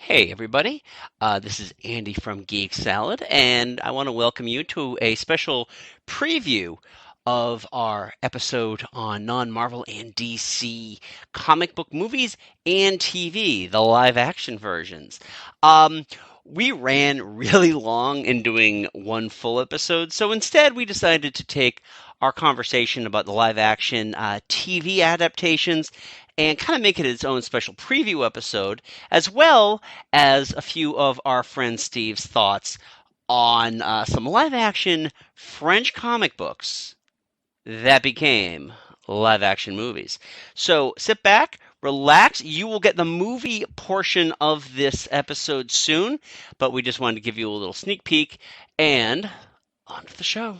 Hey, everybody. This is Andy from Geek Salad, and I want to welcome you to a special preview of our episode on non-Marvel and DC comic book movies and TV, the live-action versions. Um, we ran really long in doing one full episode, so instead we decided to take our conversation about the live-action TV adaptations and kind of make it its own special preview episode, as well as a few of our friend Steve's thoughts on some live action French comic books that became live action movies. So sit back, relax. You will get the movie portion of this episode soon, but we just wanted to give you a little sneak peek and on to the show.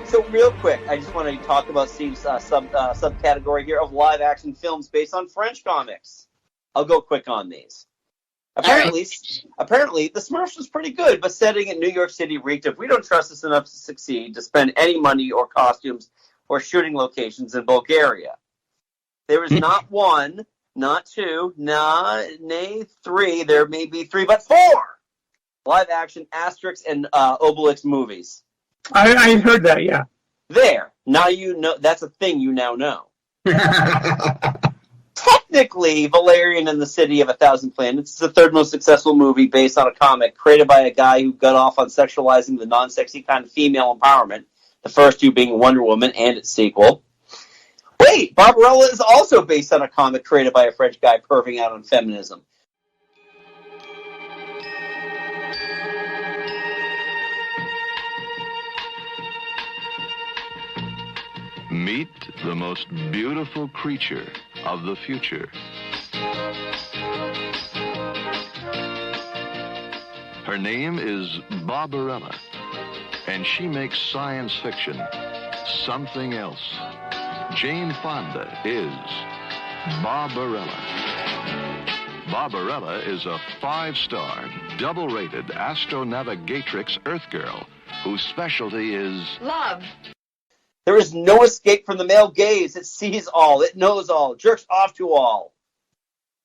So real quick, I just want to talk about Steve's subcategory here of live-action films based on French comics. I'll go quick on these. Apparently, the Smurfs was pretty good, but setting in New York City reeked of "we don't trust us enough to succeed to spend any money or costumes or shooting locations in Bulgaria." There is not one, not two, nay three. There may be three, but four live-action Asterix and Obelix movies. I heard that, yeah. There. Now you know. That's a thing you now know. Technically, Valerian and the City of a Thousand Planets is the third most successful movie based on a comic created by a guy who got off on sexualizing the non-sexy kind of female empowerment, the first two being Wonder Woman and its sequel. Wait, Barbarella is also based on a comic created by a French guy perving out on feminism. Meet the most beautiful creature of the future. Her name is Barbarella, and she makes science fiction something else. Jane Fonda is Barbarella. Barbarella is a 5-star, double-rated astronavigatrix Earth girl whose specialty is love. There is no escape from the male gaze. It sees all. It knows all. Jerks off to all.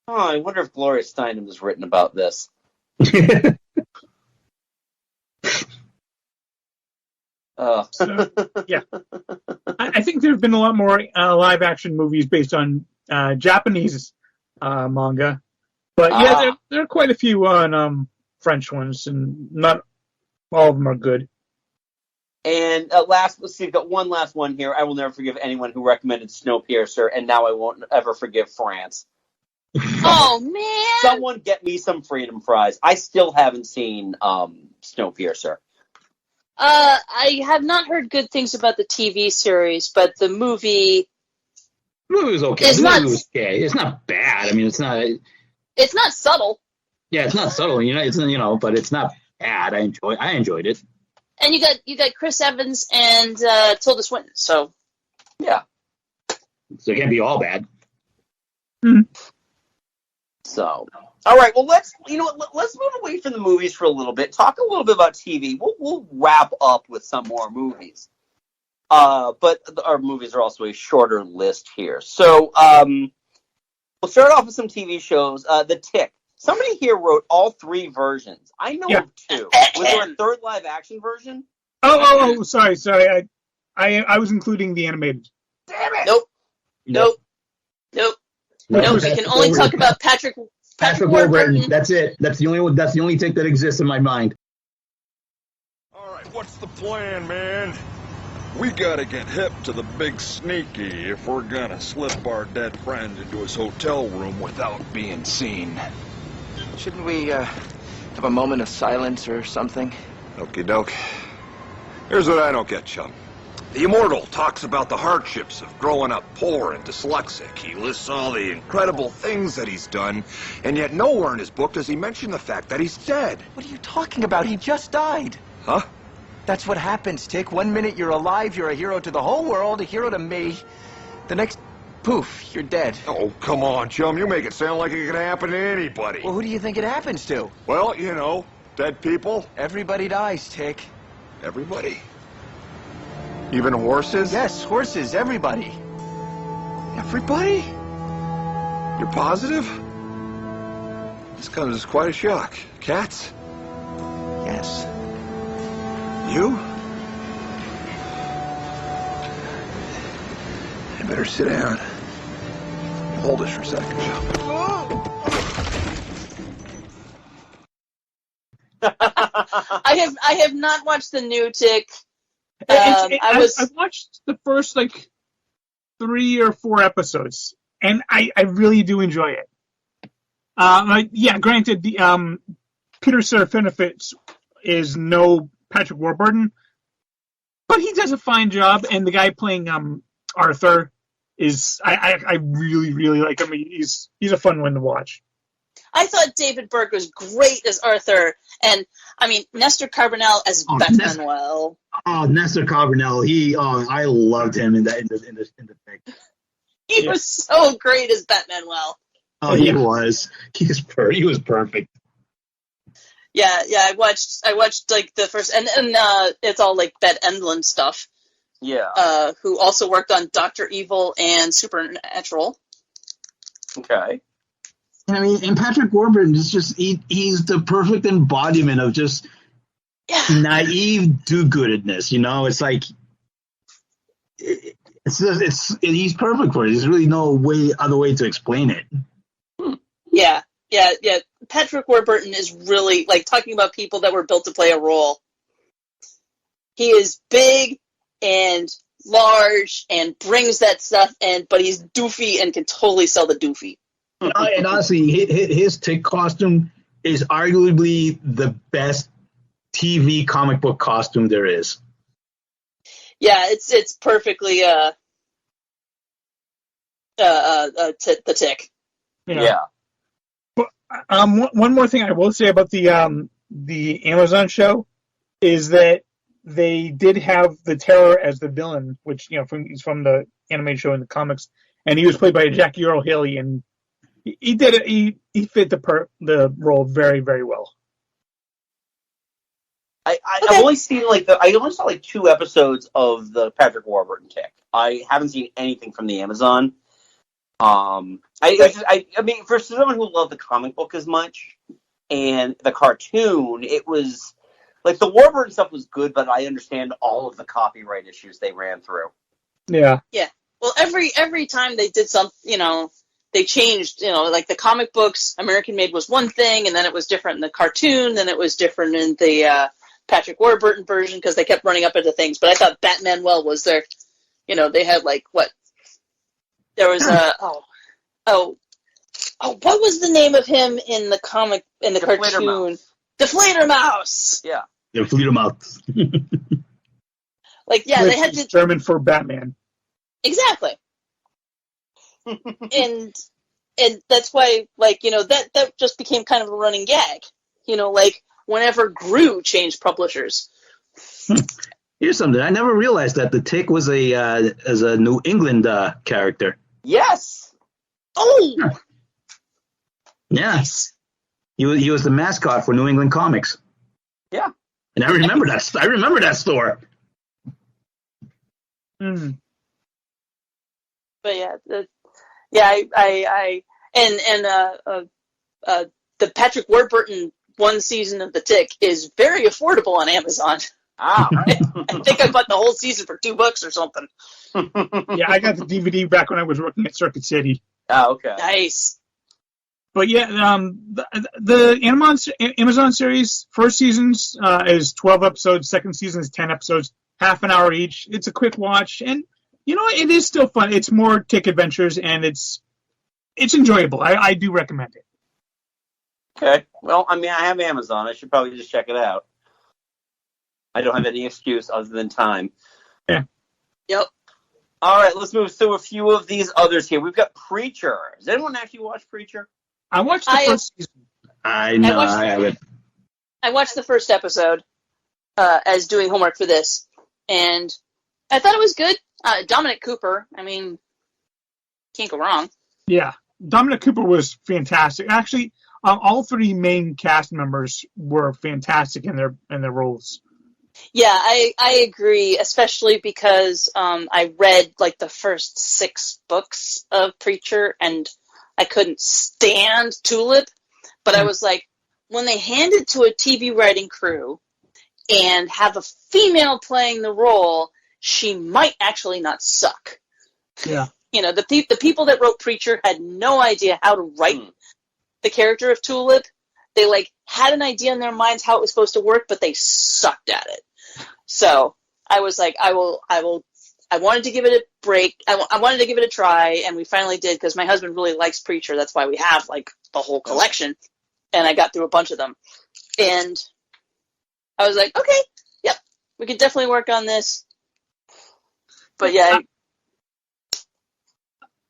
Oh, I wonder if Gloria Steinem has written about this. Yeah. I think there have been a lot more live-action movies based on Japanese manga. But yeah, there are quite a few on French ones, and not all of them are good. And let's see, I've got one last one here. I will never forgive anyone who recommended Snowpiercer, and now I won't ever forgive France. Oh, man! Someone get me some Freedom Fries. I still haven't seen Snowpiercer. I have not heard good things about the TV series, but the movie... The movie was okay. It's not bad. I mean, it's not... It's not subtle. Yeah, it's not subtle, but it's not bad. I enjoyed it. And you got Chris Evans and Tilda Swinton, so yeah. So it can't be all bad. Mm-hmm. So, all right. Well, let's move away from the movies for a little bit. Talk a little bit about TV. We'll wrap up with some more movies. But our movies are also a shorter list here. So, we'll start off with some TV shows. The Tick. Somebody here wrote all three versions. I know of two. Was there a third live-action version? Oh, sorry. I was including the animated. Damn it! Nope. We can only talk about Patrick Warburton. That's it. That's the only tick that exists in my mind. All right, what's the plan, man? We gotta get hip to the big sneaky if we're gonna slip our dead friend into his hotel room without being seen. Shouldn't we have a moment of silence or something? Okie doke. Here's what I don't get, chum. The Immortal talks about the hardships of growing up poor and dyslexic. He lists all the incredible things that he's done, and yet nowhere in his book does he mention the fact that he's dead. What are you talking about? He just died. Huh? That's what happens, Tick. 1 minute you're alive, you're a hero to the whole world, a hero to me. The next, poof, you're dead. Oh, come on, chum. You make it sound like it could happen to anybody. Well, who do you think it happens to? Well, you know, dead people. Everybody dies, Tick. Everybody. Even horses? Yes, horses, everybody. Everybody? You're positive? This comes as quite a shock. Cats? Yes. You? I better sit down. Hold this for a second, I have not watched the new Tick. I've watched the first 3 or 4 episodes, and I really do enjoy it. Granted, the Peter Serafinowicz is no Patrick Warburton, but he does a fine job, and the guy playing Arthur is I really, really like him. He's a fun one to watch. I thought David Berg was great as Arthur, and Nestor Carbonell as Manuel. Nestor Carbonell, I loved him in the Tick. He was so great as Manuel. Oh, he was. He was perfect. Yeah, I watched the first, and it's all Bette Endlund stuff. Yeah. Who also worked on Dr. Evil and Supernatural. Okay. And Patrick Warburton is just he's the perfect embodiment of just naive do-goodness. It's he's perfect for it. There's really no other way to explain it. Yeah. Patrick Warburton is really talking about people that were built to play a role. He is big and large and brings that stuff, but he's doofy and can totally sell the doofy. And honestly, his Tick costume is arguably the best TV comic book costume there is. Yeah, it's perfectly the Tick. Yeah. But, one more thing I will say about the Amazon show is that they did have the Terror as the villain, which he's from the animated show in the comics, and he was played by Jackie Earle Haley, and he did it. He fit the role very, very well. I've only seen I only saw 2 episodes of the Patrick Warburton Tick. I haven't seen anything from the Amazon. For someone who loved the comic book as much and the cartoon, it was the Warburton stuff was good, but I understand all of the copyright issues they ran through. Yeah. Yeah. Well, every time they did something, they changed, the comic books, American Made was one thing, and then it was different in the cartoon, then it was different in the Patrick Warburton version, because they kept running up into things. But I thought Batmanuel was their, they had what? There was what was the name of him in the comic, in the cartoon? Deflator Mouse! Yeah. Deflator Mouse. They had to... German for Batman. Exactly. and that's why that just became kind of a running gag, whenever Gru changed publishers. Here's something I never realized, that the Tick was as a New England character. Yes. Oh. Yes. He was the mascot for New England Comics. Yeah. And I remember that. I remember that store. Mm. But the Patrick Warburton one season of the Tick is very affordable on Amazon. Ah, I think I bought the whole season for $2 or something. Yeah, I got the DVD back when I was working at Circuit City. Oh, okay. Nice. But yeah, the Amazon series, first season is 12 episodes, second season is 10 episodes, half an hour each. It's a quick watch, and it is still fun. It's more Tick adventures, and it's enjoyable. I do recommend it. Okay. Well, I have Amazon. I should probably just check it out. I don't have any excuse other than time. Yeah. Yep. All right, let's move through a few of these others here. We've got Preacher. Does anyone actually watch Preacher? I watched the first season. I know I haven't. I watched the first episode as doing homework for this, and I thought it was good. Dominic Cooper, I mean, can't go wrong. Yeah, Dominic Cooper was fantastic. Actually, all three main cast members were fantastic in their roles. Yeah, I agree, especially because I read like the first 6 books of Preacher, and I couldn't stand Tulip, but I was like, when they hand it to a TV writing crew and have a female playing the role, she might actually not suck. Yeah. You know, the people that wrote Preacher had no idea how to write the character of Tulip. They like had an idea in their minds how it was supposed to work, but they sucked at it. So I was like, I wanted to give it a break. I wanted to give it a try, and we finally did because my husband really likes Preacher. That's why we have like the whole collection, and I got through a bunch of them. And I was like, okay, yep, we could definitely work on this. But yeah,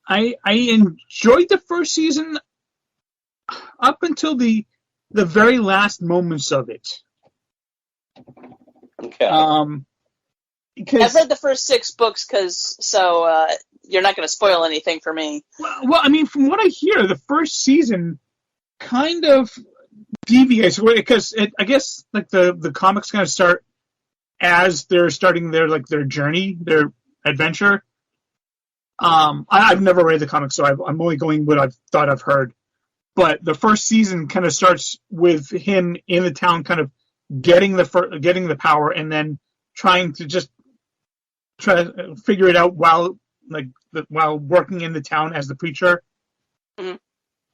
I enjoyed the first season up until the very last moments of it. Okay. Because I've read the first 6 books, so you're not going to spoil anything for me. well, I mean, from what I hear, the first season kind of deviates because I guess like the comics kind of start as they're starting their journey, their adventure. I've never read the comics, so I'm only going what I've thought I've heard. But the first season kind of starts with him in the town, kind of getting the power, and then trying to figure it out while working in the town as the preacher. Mm-hmm.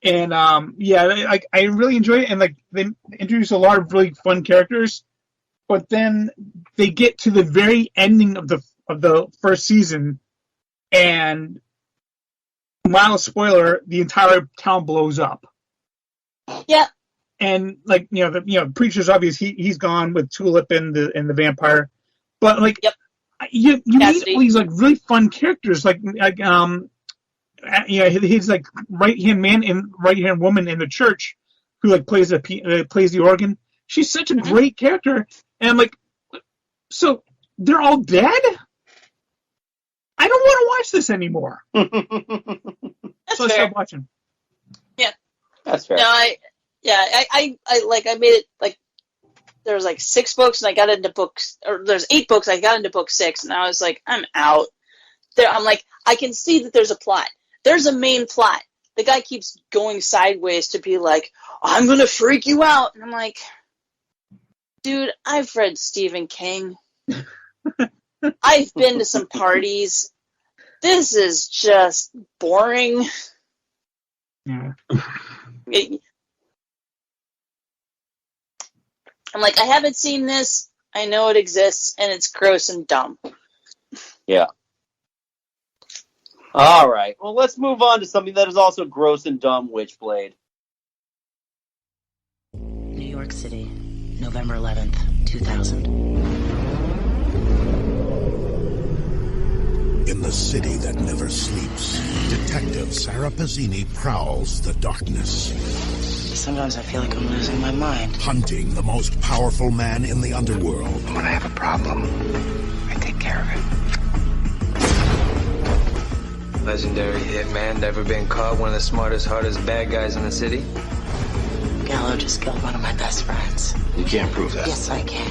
And I really enjoy it, and like they introduce a lot of really fun characters. But then they get to the very ending of the first season, and mild spoiler, the entire town blows up. Yeah. And like Preacher's obvious, he's gone with Tulip and the vampire, but like you meet all these like really fun characters he's like right hand man and right hand woman in the church who like plays the organ. She's such a great character, and I'm like, so they're all dead? I don't want to watch this anymore. That's so I stopped watching. Yeah. That's fair. No, I made it like there was like 6 books, and I got into there's 8 books. I got into book 6, and I was like, I'm out. I'm like, I can see that there's a plot. There's a main plot. The guy keeps going sideways to be like, I'm gonna freak you out, and I'm like, dude, I've read Stephen King. I've been to some parties. This is just boring. Yeah. I'm like, I haven't seen this. I know it exists, and it's gross and dumb. Yeah. All right. Well, let's move on to something that is also gross and dumb, Witchblade. New York City, November 11th, 2000. In the city that never sleeps, Detective Sarah Pazzini prowls the darkness. Sometimes I feel like I'm losing my mind. Hunting the most powerful man in the underworld. When I have a problem, I take care of it. Legendary hitman, never been caught, one of the smartest, hardest bad guys in the city. Gallo just killed one of my best friends. You can't prove that. Yes, I can.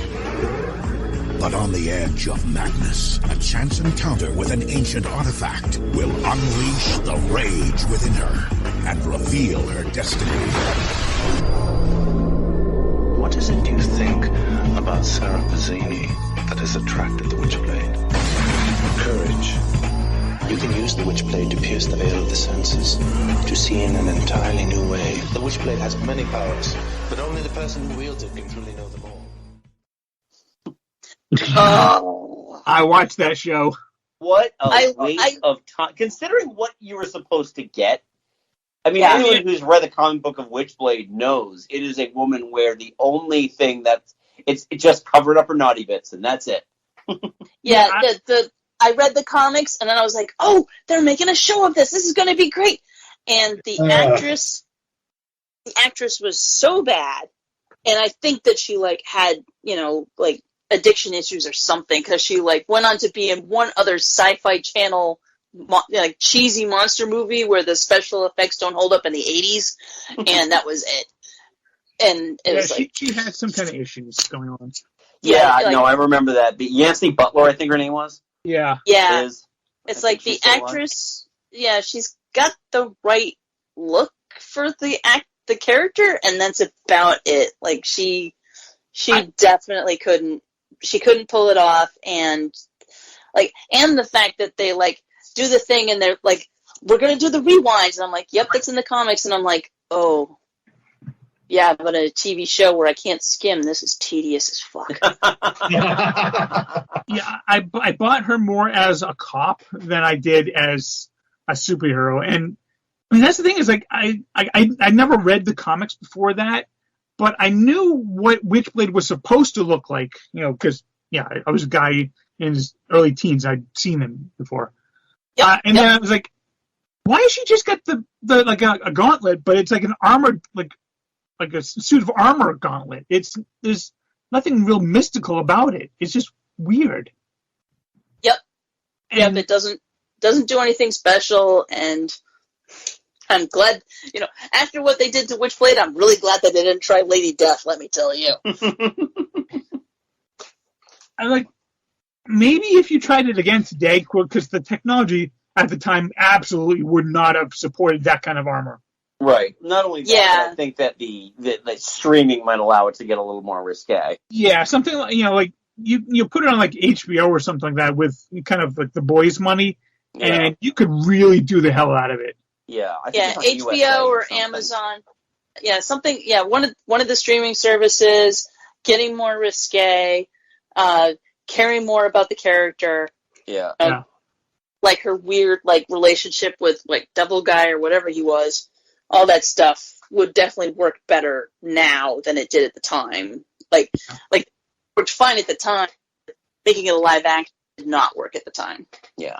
But on the edge of madness, a chance encounter with an ancient artifact will unleash the rage within her and reveal her destiny. What is it you think about Sarah Pazzini that has attracted the Witchblade? Courage. You can use the Witchblade to pierce the veil of the senses, to see in an entirely new way. The Witchblade has many powers, but only the person who wields it can truly know them all. Oh. I watched that show. What a waste of time. Considering what you were supposed to get. I mean, anyone who's read the comic book of Witchblade knows it is a woman where the only thing that It just covered up her naughty bits, and that's it. Yeah, I read the comics, and then I was like, oh, they're making a show of this. This is going to be great. And the actress was so bad, and I think that she had addiction issues or something, because she went on to be in one other Sci-Fi Channel cheesy monster movie where the special effects don't hold up in the 80s, and that was it. And it was she had some kind of issues going on. Yeah, no, I remember that. Yancey Butler, I think her name was. Yeah. It's like the actress. Yeah, she's got the right look for the character, and that's about it. Like she definitely couldn't. She couldn't pull it off, and the fact that they do the thing, and they're like, "We're gonna do the rewinds," and I'm like, "Yep, that's in the comics," and I'm like, "Oh." Yeah, but a TV show where I can't skim, this is tedious as fuck. Yeah, I bought her more as a cop than I did as a superhero. And I mean, that's the thing is, I never read the comics before that, but I knew what Witchblade was supposed to look like, because, I was a guy in his early teens. I'd seen him before. Then I was like, why has she just got the a gauntlet, but it's like an armored, like a suit of armor gauntlet. There's nothing real mystical about it. It's just weird. Yep. And it doesn't do anything special, and I'm glad, after what they did to Witchblade, I'm really glad that they didn't try Lady Death, let me tell you. Maybe if you tried it again today, because the technology at the time absolutely would not have supported that kind of armor. Right. Not only that, but I think that the streaming might allow it to get a little more risque. Yeah, something like you put it on HBO or something like that with kind of the boys' money, and you could really do the hell out of it. Yeah, I think HBO or Amazon. Yeah, something. Yeah, one of the streaming services, getting more risque, caring more about the character. Yeah. Like her weird relationship with Devil Guy or whatever he was. All that stuff would definitely work better now than it did at the time. Which fine at the time, making it a live action did not work at the time. Yeah.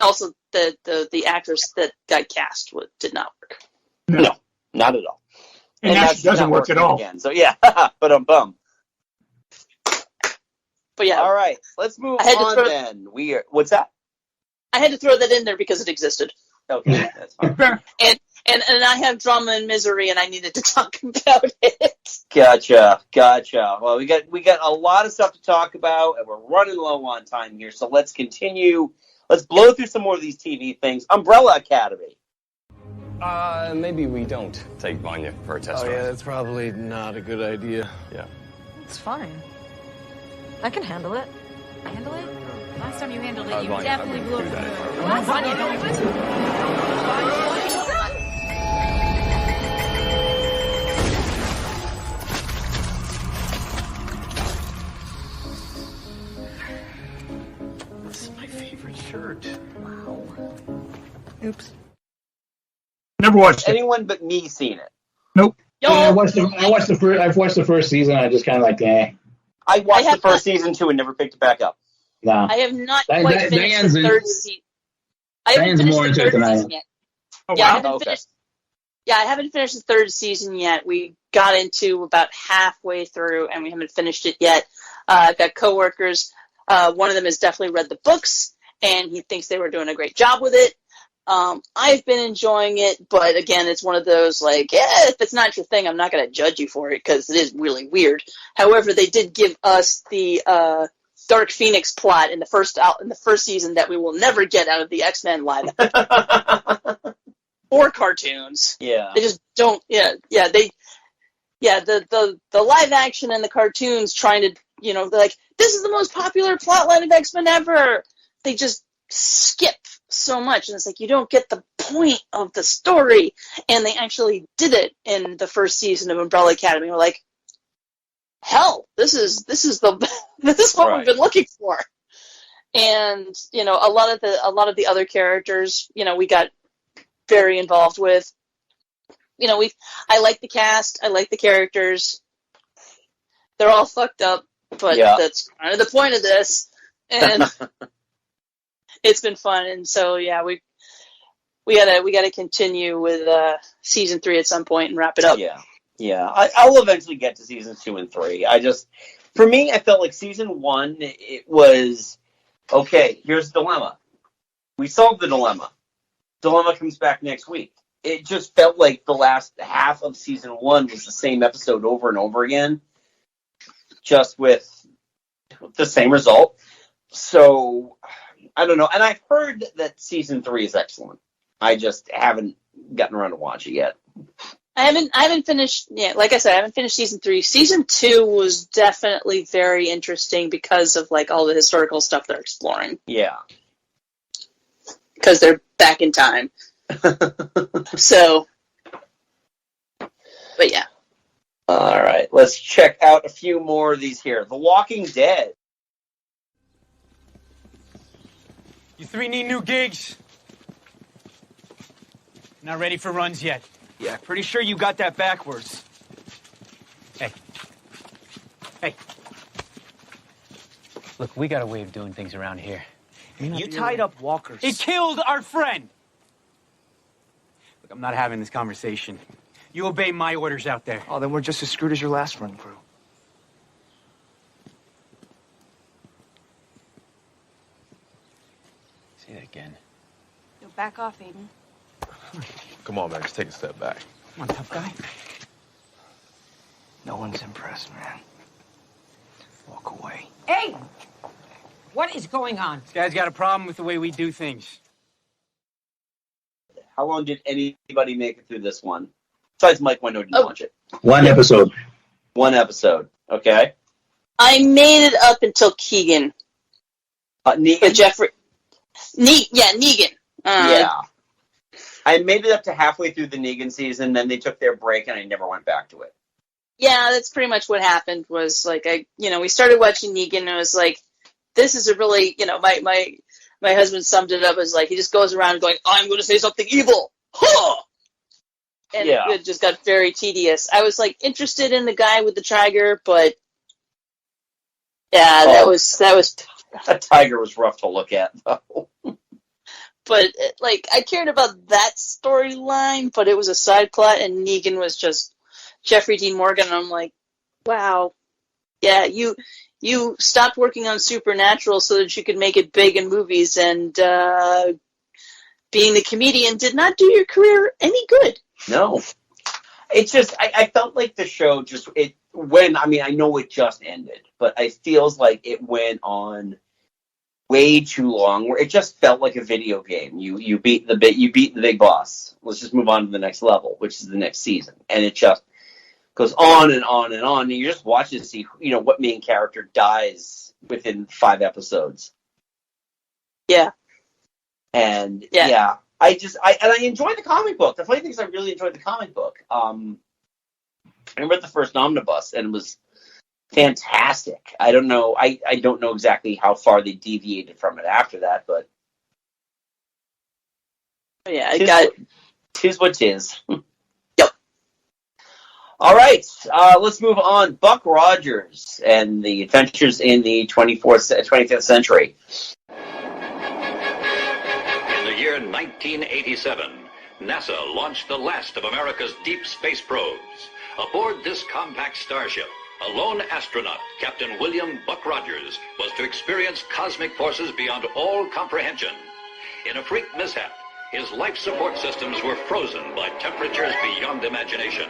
Also, the actress that got cast did not work. No, not at all. And that doesn't work at all. Again. So yeah, but bum. But yeah. All right, let's move on then. What's that? I had to throw that in there because it existed. Okay, that's fine. And I have drama and misery, and I needed to talk about it. Gotcha. Well, we got a lot of stuff to talk about, and we're running low on time here, so let's continue. Let's blow through some more of these TV things. Umbrella Academy. Maybe we don't take Vanya for a test drive. Yeah, that's probably not a good idea. Yeah. It's fine. I can handle it. Handle it? Last time you handled it, you Vanya, definitely blew up the that. moon. Last time you handled it. This is my favorite shirt. Wow. Oops. Never watched it. Anyone but me seen it? Nope. I've watched the first season. I just kind of I watched the first season too and never picked it back up. No. I have not quite finished the third season. I haven't finished the third season yet. Oh, yeah, wow. I haven't finished the third season yet. We got into about halfway through, and we haven't finished it yet. I've got coworkers. One of them has definitely read the books, and he thinks they were doing a great job with it. I've been enjoying it, but again, it's one of those if it's not your thing, I'm not going to judge you for it because it is really weird. However, they did give us the Dark Phoenix plot in the first season that we will never get out of the X-Men live or cartoons. Yeah, they just don't. The live action and the cartoons trying to they're like, this is the most popular plotline of X-Men ever. They just skip so much, and it's like you don't get the point of the story. And they actually did it in the first season of Umbrella Academy. We're like, hell, this is what we've been looking for. And a lot of the other characters, we got very involved with. I like the cast, I like the characters. they're all fucked up, but that's kind of the point of this. And it's been fun, and so yeah, we gotta continue with season 3 at some point and wrap it up. Yeah. I'll eventually get to seasons 2 and 3. For me, I felt like season 1, it was okay. Here's the dilemma. We solved the dilemma. Dilemma comes back next week. It just felt like the last half of season 1 was the same episode over and over again, just with the same result. So I don't know. And I've heard that season 3 is excellent. I just haven't gotten around to watch it yet. I haven't finished. Yeah, like I said, I haven't finished season 3. Season 2 was definitely very interesting because of like all the historical stuff they're exploring. Yeah, because they're back in time. So, but yeah. All right, let's check out a few more of these here. The Walking Dead. You 3 need new gigs? Not ready for runs yet. Yeah, pretty sure you got that backwards. Hey. Look, we got a way of doing things around here. You tied up walkers. It killed our friend! Look, I'm not having this conversation. You obey my orders out there. Oh, then we're just as screwed as your last run crew. Say that again. Yo, back off, Aiden. Come on, man. Just take a step back. Come on, tough guy. No one's impressed, man. Walk away. Hey! What is going on? This guy's got a problem with the way we do things. How long did anybody make it through this one? Besides Mike Wendo didn't watch it. One episode. One episode. Okay. I made it up until Keegan. Negan? But Jeffrey. Negan. Yeah. I made it up to halfway through the Negan season, then they took their break, and I never went back to it. Yeah, that's pretty much what happened. Was like we started watching Negan, and it was like, this is a really, my husband summed it up as like he just goes around going, I'm going to say something evil, huh! And it just got very tedious. I was like interested in the guy with the tiger, but yeah, that was that tiger was rough to look at though. But like I cared about that storyline, but it was a side plot, and Negan was just Jeffrey Dean Morgan. And I'm like, wow, yeah, you stopped working on Supernatural so that you could make it big in movies, and being the comedian did not do your career any good. No. It's just, I felt like the show I know it just ended, but it feels like it went on way too long, where it just felt like a video game. You beat the big boss. Let's just move on to the next level, which is the next season. And it just goes on and on and on. And you just watch to see, what main character dies within 5 episodes. Yeah. And yeah. I enjoyed the comic book. The funny thing is I really enjoyed the comic book. I read the first omnibus and it was fantastic. I don't know exactly how far they deviated from it after that, but yeah, tis what tis. Yep. All right, let's move on. Buck Rogers and the adventures in the 25th century. In the year 1987, NASA launched the last of America's deep space probes. Aboard this compact starship, a lone astronaut, Captain William Buck Rogers, was to experience cosmic forces beyond all comprehension. In a freak mishap, his life support systems were frozen by temperatures beyond imagination.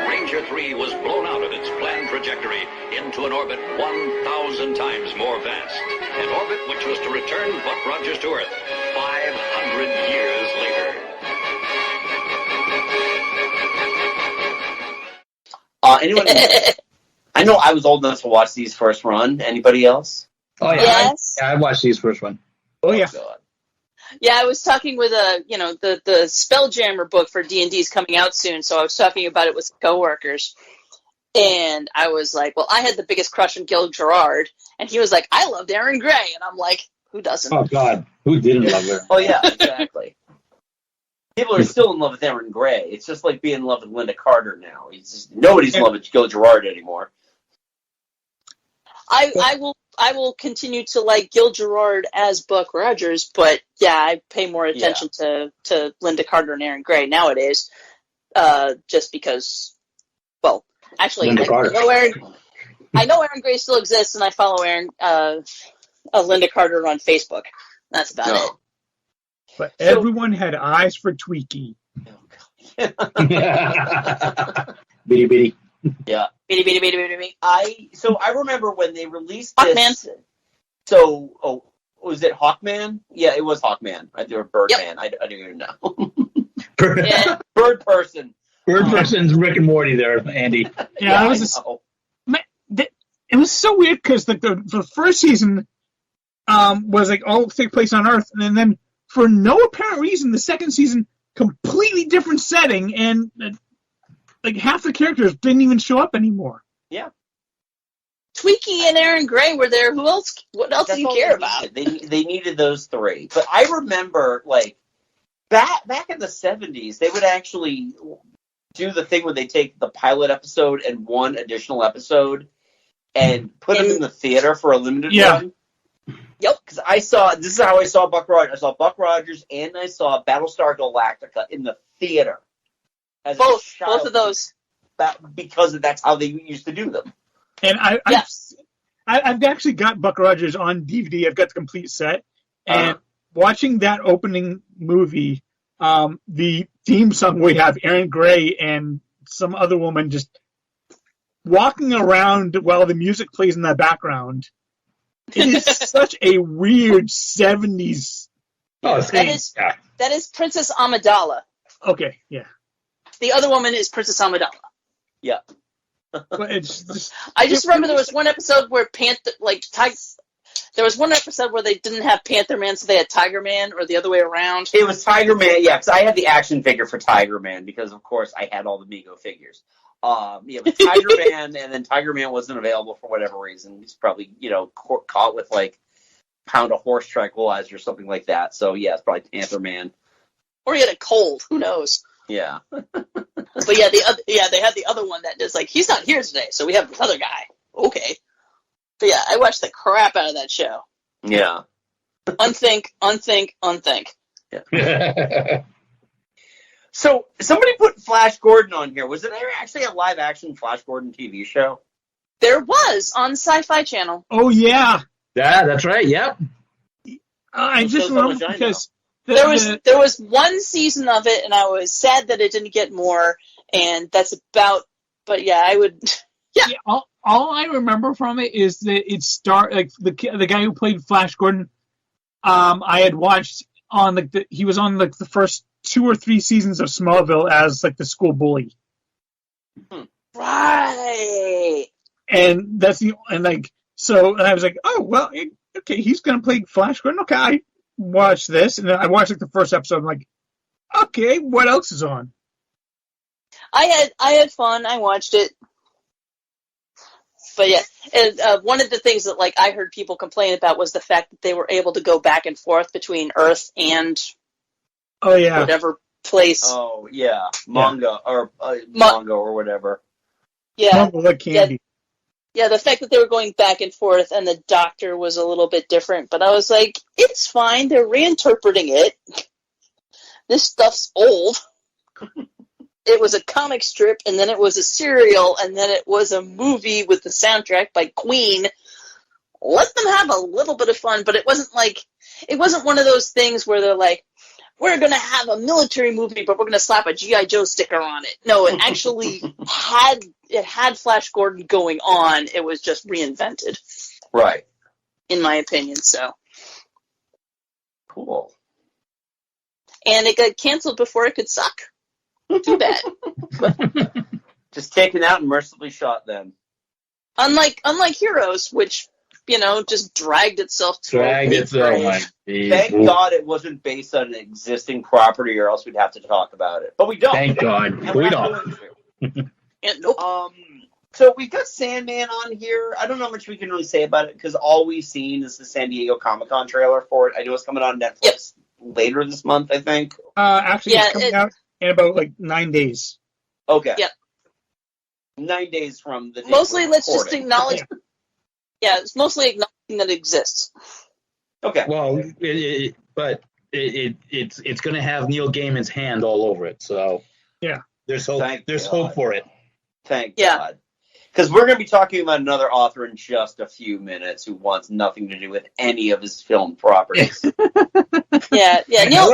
Ranger 3 was blown out of its planned trajectory into an orbit 1,000 times more vast. An orbit which was to return Buck Rogers to Earth 500 years later. Anyone? I know I was old enough to watch these first run. Anybody else? Oh yeah, Yes. I watched these first one. Oh yeah. God. Yeah, I was talking with the Spelljammer book for D&D is coming out soon, so I was talking about it with coworkers, and I was like, well, I had the biggest crush on Gil Gerard, and he was like, I loved Aaron Gray, and I'm like, who doesn't? Oh God, who didn't love her? Oh yeah, exactly. People are still in love with Aaron Gray. It's just like being in love with Linda Carter now. Nobody's in love with Gil Gerard anymore. I will continue to like Gil Gerard as Buck Rogers, but yeah, I pay more attention to Linda Carter and Aaron Gray nowadays, just because. Well, actually, I know Aaron Gray still exists, and I follow Linda Carter on Facebook. That's about it. But everyone had eyes for Tweaky. Bitty bitty. Yeah. Bitty. I remember when they released Hawkman. this. So, was it Hawkman? Yeah, it was Hawkman. Right? They were Birdman. Yep. I didn't even know. Bird person. Bird person's Rick and Morty there, Andy. Yeah, it was so weird because the first season was like all take place on Earth, and then for no apparent reason, the second season completely different setting, and like half the characters didn't even show up anymore. Yeah. Tweaky and Aaron Gray were there. Who else? What else do you care about? They needed those three. But I remember, like, back in the 70s, they would actually do the thing where they take the pilot episode and one additional episode and put them in the theater for a limited run. Yep. Because this is how I saw Buck Rogers. I saw Buck Rogers and I saw Battlestar Galactica in the theater. Both of those. Because that's how they used to do them. And I've actually got Buck Rogers on DVD. I've got the complete set. And watching that opening movie, the theme song, we have Aaron Gray and some other woman just walking around while the music plays in the background. It is such a weird 70s. That is Princess Amidala. Okay, yeah. The other woman is Princess Amidala. Yeah. But it's just, I just remember there was one episode where there was one episode where they didn't have Panther Man, so they had Tiger Man, or the other way around. It was Tiger Man, yeah, because I had the action figure for Tiger Man, because, of course, I had all the Mego figures. But Tiger Man, and then Tiger Man wasn't available for whatever reason. He's probably, caught with, like, pound of horse tranquilizer or something like that. So, yeah, it's probably Panther Man. Or he had a cold. Who knows? Yeah. But yeah, they had the other one that is like, he's not here today, so we have this other guy. Okay. But yeah, I watched the crap out of that show. Yeah. Unthink. Yeah. So, somebody put Flash Gordon on here. Was there actually a live-action Flash Gordon TV show? There was, on Sci-Fi Channel. Oh, yeah. Yeah, that's right, yep. I just remember because... There was one season of it, and I was sad that it didn't get more, and that's about... But yeah, I would... Yeah. All I remember from it is that it like the guy who played Flash Gordon. I had watched on he was on the first 2 or 3 seasons of Smallville as like the school bully. Right. And so I was like, oh well, okay, he's gonna play Flash Gordon. Okay, I watched this, and then I watched like the first episode. I'm like, okay, what else is on? I had fun. I watched it. But yeah, and, one of the things that like I heard people complain about was the fact that they were able to go back and forth between Earth and whatever place. Oh yeah, manga or whatever. Yeah, manga like candy. Yeah, the fact that they were going back and forth and the Doctor was a little bit different, but I was like, it's fine. They're reinterpreting it. This stuff's old. It was a comic strip, and then it was a serial, and then it was a movie with the soundtrack by Queen. Let them have a little bit of fun, but it wasn't one of those things where they're like, we're going to have a military movie, but we're going to slap a G.I. Joe sticker on it. No, it actually had Flash Gordon going on. It was just reinvented. Right. In my opinion, so. Cool. And it got canceled before it could suck. Too bad. Just taken out and mercifully shot then. Unlike Heroes, which, just dragged itself to Thank God it wasn't based on an existing property, or else we'd have to talk about it. But we don't. Thank God. We don't. Nope. So we've got Sandman on here. I don't know how much we can really say about it, because all we've seen is the San Diego Comic-Con trailer for it. I know it's coming on Netflix later this month, I think. Actually, it's coming out in about 9 days. Okay. Yep. 9 days from the day mostly let's just acknowledge Yeah, it's mostly acknowledging that it exists. Okay. Well, it's going to have Neil Gaiman's hand all over it. So yeah, there's hope. There's God. hope for it. Thank God. Because we're going to be talking about another author in just a few minutes who wants nothing to do with any of his film properties. Yeah. Neil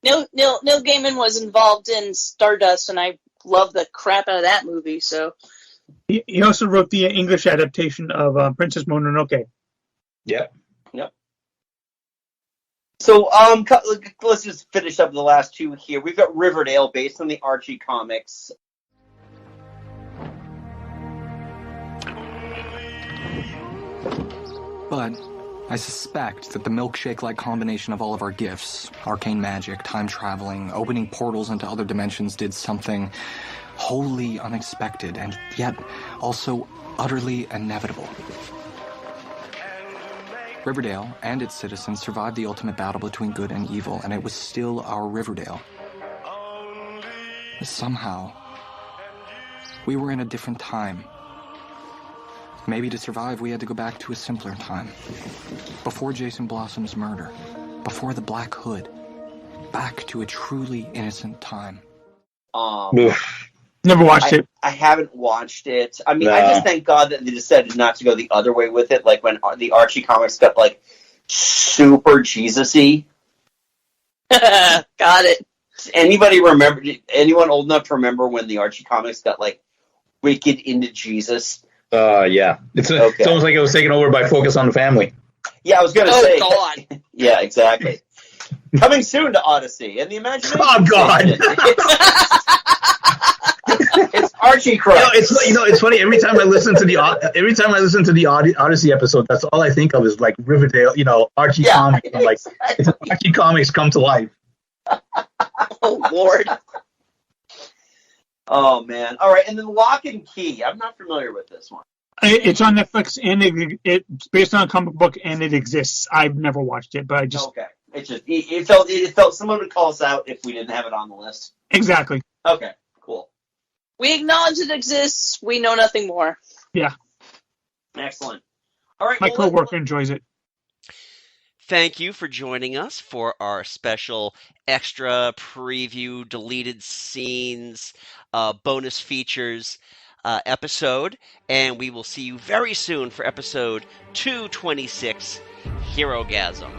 Gaiman was involved in Stardust, and I love the crap out of that movie. So he also wrote the English adaptation of Princess Mononoke. Yep. So let's just finish up the last two here. We've got Riverdale, based on the Archie comics. But I suspect that the milkshake-like combination of all of our gifts, arcane magic, time traveling, opening portals into other dimensions, did something wholly unexpected and yet also utterly inevitable. Riverdale and its citizens survived the ultimate battle between good and evil, and it was still our Riverdale. But somehow, we were in a different time. Maybe to survive, we had to go back to a simpler time. Before Jason Blossom's murder. Before the Black Hood. Back to a truly innocent time. Never watched it. I haven't watched it. I mean, I just thank God that they decided not to go the other way with it. Like when the Archie comics got like super Jesus-y. Got it. Anybody remember? Anyone old enough to remember when the Archie comics got like wicked into Jesus? Yeah. It's almost like it was taken over by Focus on the Family. Yeah, I was going to say. Oh, God. Yeah, exactly. Coming soon to Odyssey and the Imagination. Oh, God. It's Archie Christ. It's funny. Every time I listen to the Odyssey episode, that's all I think of is like Riverdale. Archie comics. I'm like, Archie comics come to life. Oh Lord. Oh man. All right, and then Lock and Key. I'm not familiar with this one. It's on Netflix, and it's based on a comic book, and it exists. I've never watched it, but I just it felt someone would call us out if we didn't have it on the list. Exactly. Okay. Cool. We acknowledge it exists. We know nothing more. Yeah. Excellent. All right. My coworker enjoys it. Thank you for joining us for our special extra preview, deleted scenes, bonus features episode. And we will see you very soon for episode 226, Herogasm.